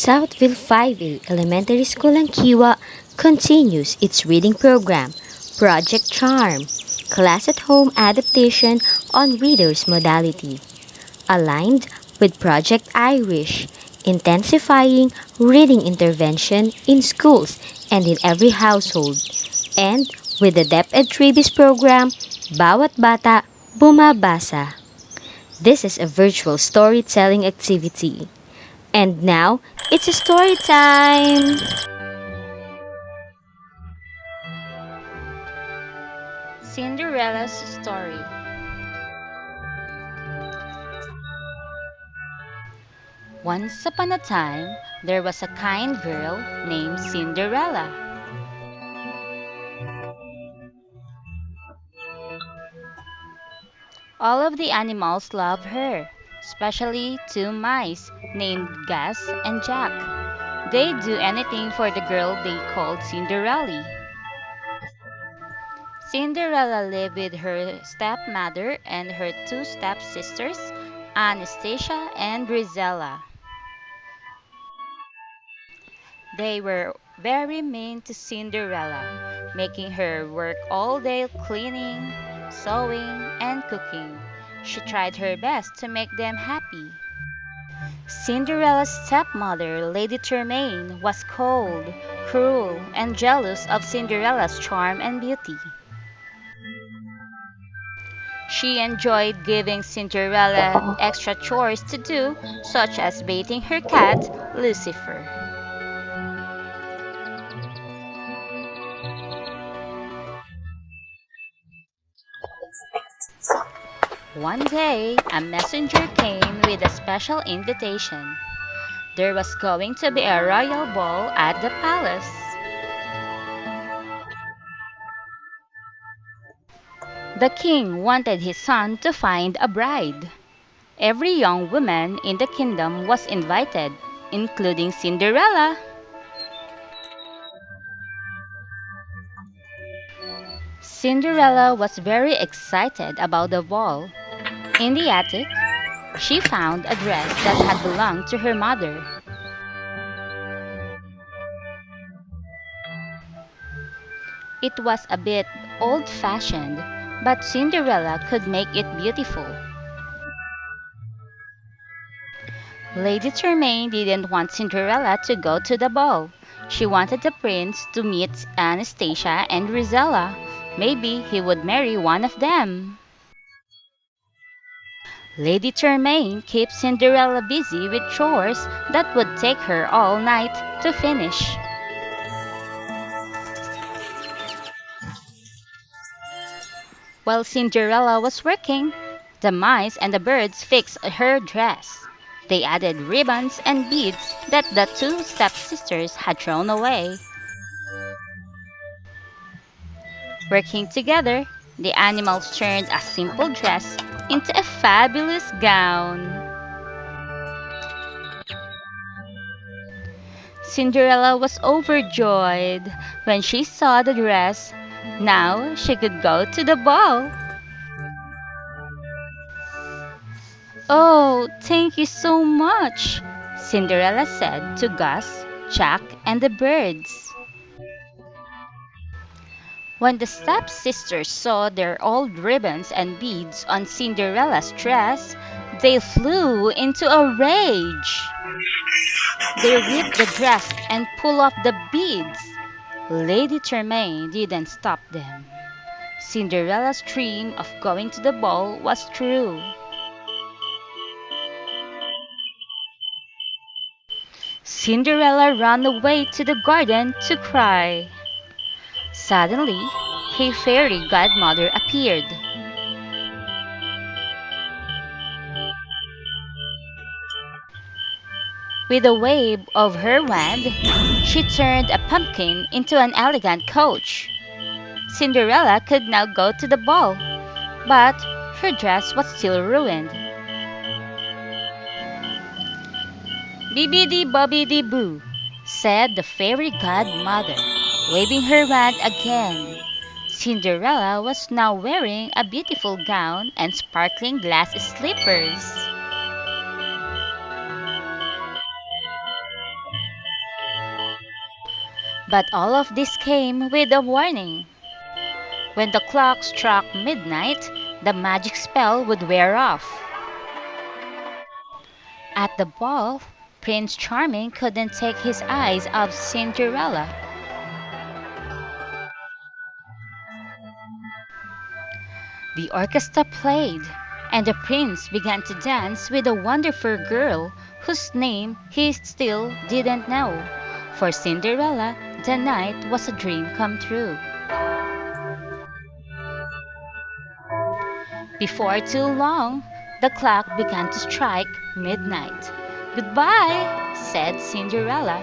Southville 5A Elementary School in Kiwa continues its reading program, Project Charm, class at home adaptation on readers modality, aligned with Project Irish, intensifying reading intervention in schools and in every household, and with the Deped Tribis program, Bawat Bata Bumabasa. This is a virtual storytelling activity. And now, it's a story time! Cinderella's story. Once upon a time, there was a kind girl named Cinderella. All of the animals loved her, especially two mice named Gus and Jack. They'd do anything for the girl they called Cinderella. Cinderella lived with her stepmother and her two stepsisters, Anastasia and Brizella. They were very mean to Cinderella, making her work all day cleaning, sewing, and cooking. She tried her best to make them happy. Cinderella's stepmother, Lady Tremaine, was cold, cruel, and jealous of Cinderella's charm and beauty. She enjoyed giving Cinderella extra chores to do, such as bathing her cat, Lucifer. One day, a messenger came with a special invitation. There was going to be a royal ball at the palace. The king wanted his son to find a bride. Every young woman in the kingdom was invited, including Cinderella. Cinderella was very excited about the ball. In the attic, she found a dress that had belonged to her mother. It was a bit old fashioned, but Cinderella could make it beautiful. Lady Tremaine didn't want Cinderella to go to the ball. She wanted the prince to meet Anastasia and Rizella. Maybe he would marry one of them. Lady Tremaine kept Cinderella busy with chores that would take her all night to finish. While Cinderella was working, the mice and the birds fixed her dress. They added ribbons and beads that the two stepsisters had thrown away. Working together, the animals turned a simple dress into a fabulous gown. Cinderella was overjoyed when she saw the dress. Now she could go to the ball. Oh, thank you so much, Cinderella said to Gus, Jack, and the birds. When the stepsisters saw their old ribbons and beads on Cinderella's dress, They flew into a rage. They ripped the dress and pulled off the beads. Lady Tremaine didn't stop them. Cinderella's dream of going to the ball was true. Cinderella ran away to the garden to cry. Suddenly, a fairy godmother appeared. With a wave of her wand, she turned a pumpkin into an elegant coach. Cinderella could now go to the ball, but her dress was still ruined. Bibbidi bobbidi boo, said the fairy godmother, waving her wand again. Cinderella was now wearing a beautiful gown and sparkling glass slippers. But all of this came with a warning. When the clock struck midnight, the magic spell would wear off. At the ball, Prince Charming couldn't take his eyes off Cinderella. The orchestra played, and the prince began to dance with a wonderful girl whose name he still didn't know. For Cinderella, the night was a dream come true. Before too long, the clock began to strike midnight. Goodbye, said Cinderella,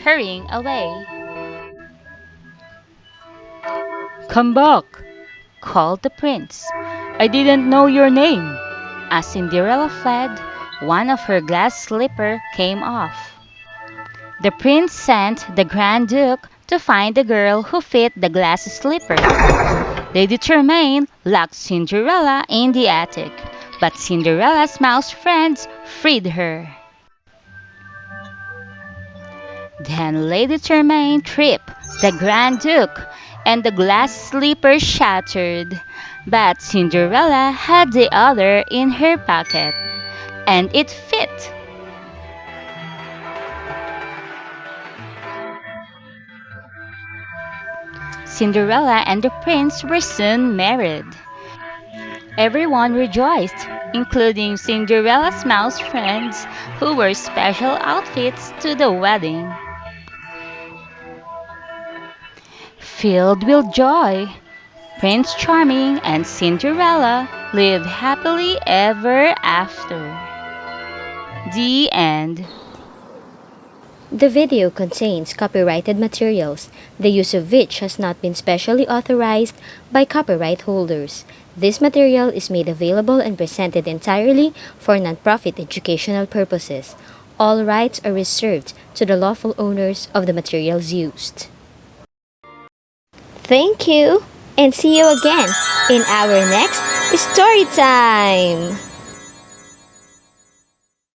hurrying away. Come back, called the prince. I didn't know your name. As Cinderella fled, one of her glass slippers came off. The prince sent the Grand Duke to find the girl who fit the glass slipper. Lady Tremaine locked Cinderella in the attic, but Cinderella's mouse friends freed her. Then Lady Tremaine tripped the Grand Duke, and the glass slipper shattered. But Cinderella had the other in her pocket, and it fit. Cinderella and the prince were soon married. Everyone rejoiced, including Cinderella's mouse friends, who wore special outfits to the wedding. Filled with joy, Prince Charming and Cinderella lived happily ever after. The end. The video contains copyrighted materials, the use of which has not been specially authorized by copyright holders. This material is made available and presented entirely for nonprofit educational purposes. All rights are reserved to the lawful owners of the materials used. Thank you, and see you again in our next story time!